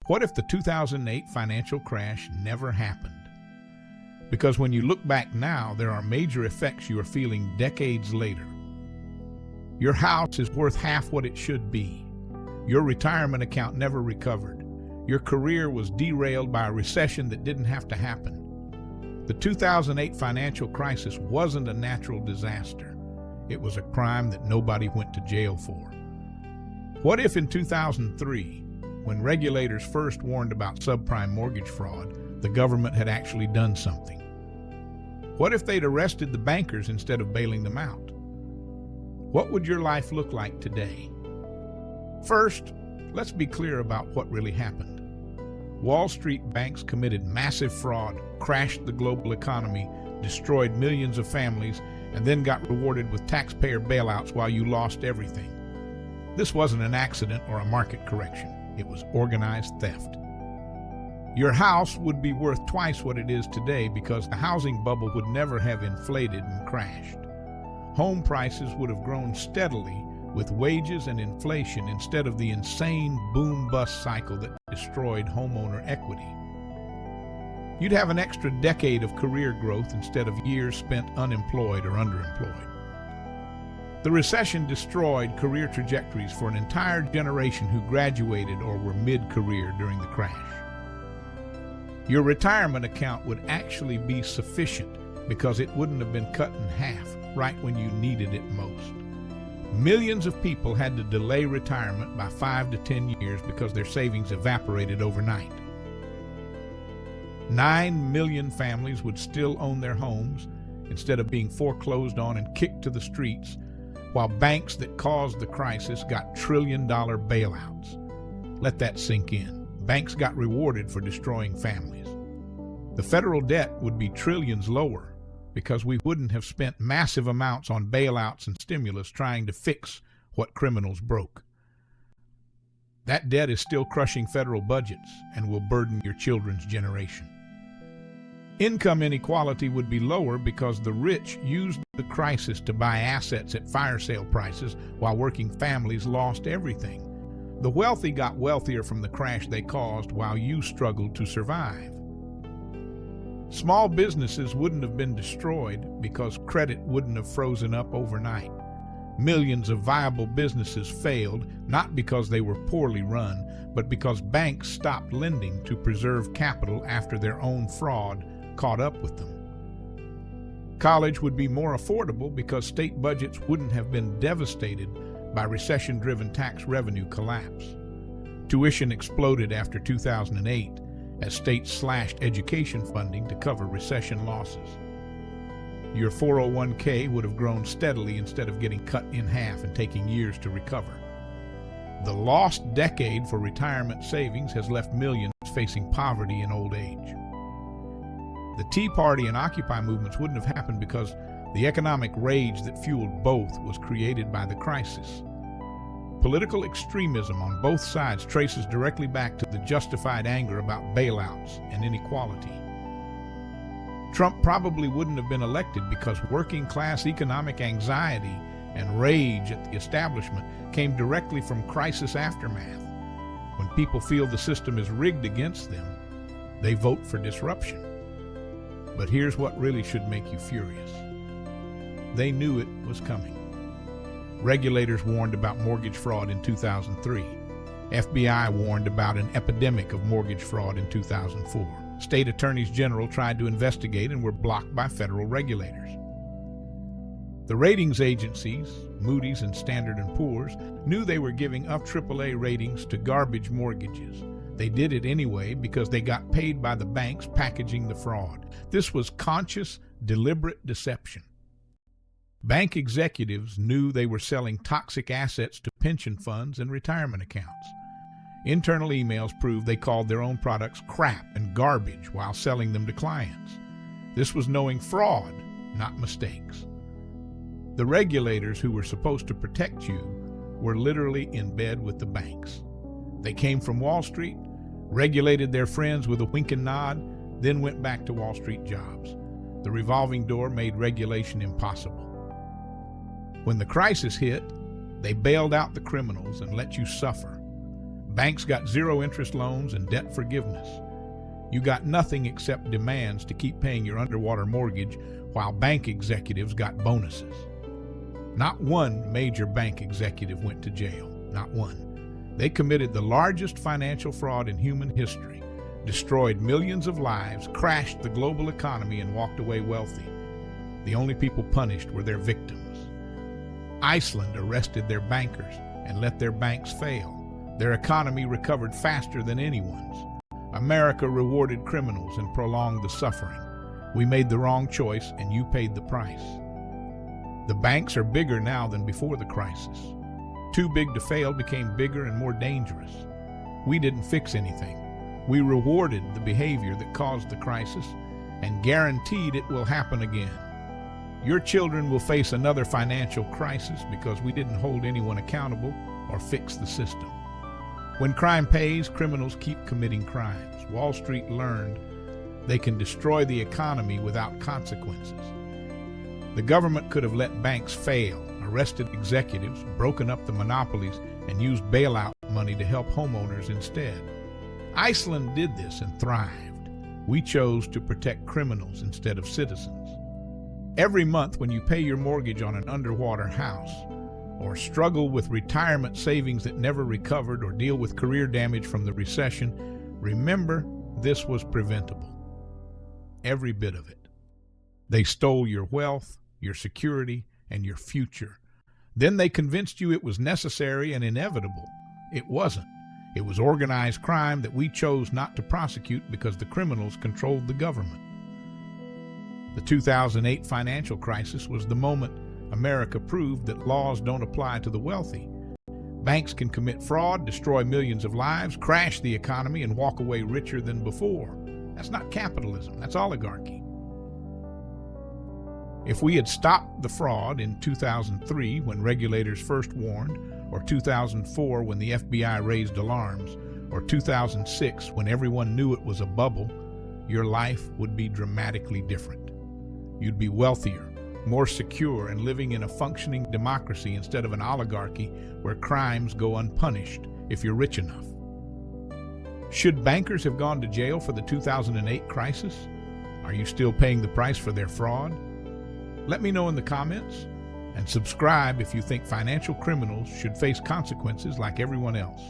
What if the 2008 financial crash never happened? Because when you look back now, there are major effects you are feeling decades later. Your house is worth half what it should be. Your retirement account never recovered. Your career was derailed by a recession that didn't have to happen. The 2008 financial crisis wasn't a natural disaster. It was a crime that nobody went to jail for. What if in 2003, when regulators first warned about subprime mortgage fraud, the government had actually done something? What if they'd arrested the bankers instead of bailing them out? What would your life look like today? First, let's be clear about what really happened. Wall Street banks committed massive fraud, crashed the global economy, destroyed millions of families, and then got rewarded with taxpayer bailouts while you lost everything. This wasn't an accident or a market correction. It was organized theft. Your house would be worth twice what it is today because the housing bubble would never have inflated and crashed. Home prices would have grown steadily with wages and inflation instead of the insane boom-bust cycle that destroyed homeowner equity. You'd have an extra decade of career growth instead of years spent unemployed or underemployed. The recession destroyed career trajectories for an entire generation who graduated or were mid-career during the crash. Your retirement account would actually be sufficient because it wouldn't have been cut in half right when you needed it most. Millions of people had to delay retirement by 5 to 10 years because their savings evaporated overnight. 9 million families would still own their homes instead of being foreclosed on and kicked to the streets, while banks that caused the crisis got trillion-dollar bailouts. Let that sink in. Banks got rewarded for destroying families. The federal debt would be trillions lower because we wouldn't have spent massive amounts on bailouts and stimulus trying to fix what criminals broke. That debt is still crushing federal budgets and will burden your children's generation. Income inequality would be lower because the rich used the crisis to buy assets at fire sale prices while working families lost everything. The wealthy got wealthier from the crash they caused while you struggled to survive. Small businesses wouldn't have been destroyed because credit wouldn't have frozen up overnight. Millions of viable businesses failed not because they were poorly run, but because banks stopped lending to preserve capital after their own fraud caught up with them. College would be more affordable because state budgets wouldn't have been devastated by recession-driven tax revenue collapse. Tuition exploded after 2008 as states slashed education funding to cover recession losses. Your 401k would have grown steadily instead of getting cut in half and taking years to recover. The lost decade for retirement savings has left millions facing poverty in old age. The Tea Party and Occupy movements wouldn't have happened because the economic rage that fueled both was created by the crisis. Political extremism on both sides traces directly back to the justified anger about bailouts and inequality. Trump probably wouldn't have been elected because working-class economic anxiety and rage at the establishment came directly from crisis aftermath. When people feel the system is rigged against them, they vote for disruption. But here's what really should make you furious. They knew it was coming. Regulators warned about mortgage fraud in 2003. FBI warned about an epidemic of mortgage fraud in 2004. State attorneys general tried to investigate and were blocked by federal regulators. The ratings agencies, Moody's and Standard & Poor's, knew they were giving up AAA ratings to garbage mortgages. They did it anyway because they got paid by the banks packaging the fraud. This was conscious, deliberate deception. Bank executives knew they were selling toxic assets to pension funds and retirement accounts. Internal emails proved they called their own products crap and garbage while selling them to clients. This was knowing fraud, not mistakes. The regulators who were supposed to protect you were literally in bed with the banks. They came from Wall Street, regulated their friends with a wink and nod, then went back to Wall Street jobs. The revolving door made regulation impossible. When the crisis hit, they bailed out the criminals and let you suffer. Banks got zero interest loans and debt forgiveness. You got nothing except demands to keep paying your underwater mortgage while bank executives got bonuses. Not one major bank executive went to jail, not one. They committed the largest financial fraud in human history, destroyed millions of lives, crashed the global economy, and walked away wealthy. The only people punished were their victims. Iceland arrested their bankers and let their banks fail. Their economy recovered faster than anyone's. America rewarded criminals and prolonged the suffering. We made the wrong choice, and you paid the price. The banks are bigger now than before the crisis. Too big to fail became bigger and more dangerous. We didn't fix anything. We rewarded the behavior that caused the crisis and guaranteed it will happen again. Your children will face another financial crisis because we didn't hold anyone accountable or fix the system. When crime pays, criminals keep committing crimes. Wall Street learned they can destroy the economy without consequences. The government could have let banks fail, arrested executives, broken up the monopolies, and used bailout money to help homeowners instead. Iceland did this and thrived. We chose to protect criminals instead of citizens. Every month when you pay your mortgage on an underwater house, or struggle with retirement savings that never recovered, or deal with career damage from the recession, remember this was preventable. Every bit of it. They stole your wealth, your security, and your future. Then they convinced you it was necessary and inevitable. It wasn't. It was organized crime that we chose not to prosecute because the criminals controlled the government. The 2008 financial crisis was the moment America proved that laws don't apply to the wealthy. Banks can commit fraud, destroy millions of lives, crash the economy, and walk away richer than before. That's not capitalism, that's oligarchy. If we had stopped the fraud in 2003 when regulators first warned, or 2004 when the FBI raised alarms, or 2006 when everyone knew it was a bubble, your life would be dramatically different. You'd be wealthier, more secure, and living in a functioning democracy instead of an oligarchy where crimes go unpunished if you're rich enough. Should bankers have gone to jail for the 2008 crisis? Are you still paying the price for their fraud? Let me know in the comments, and subscribe if you think financial criminals should face consequences like everyone else.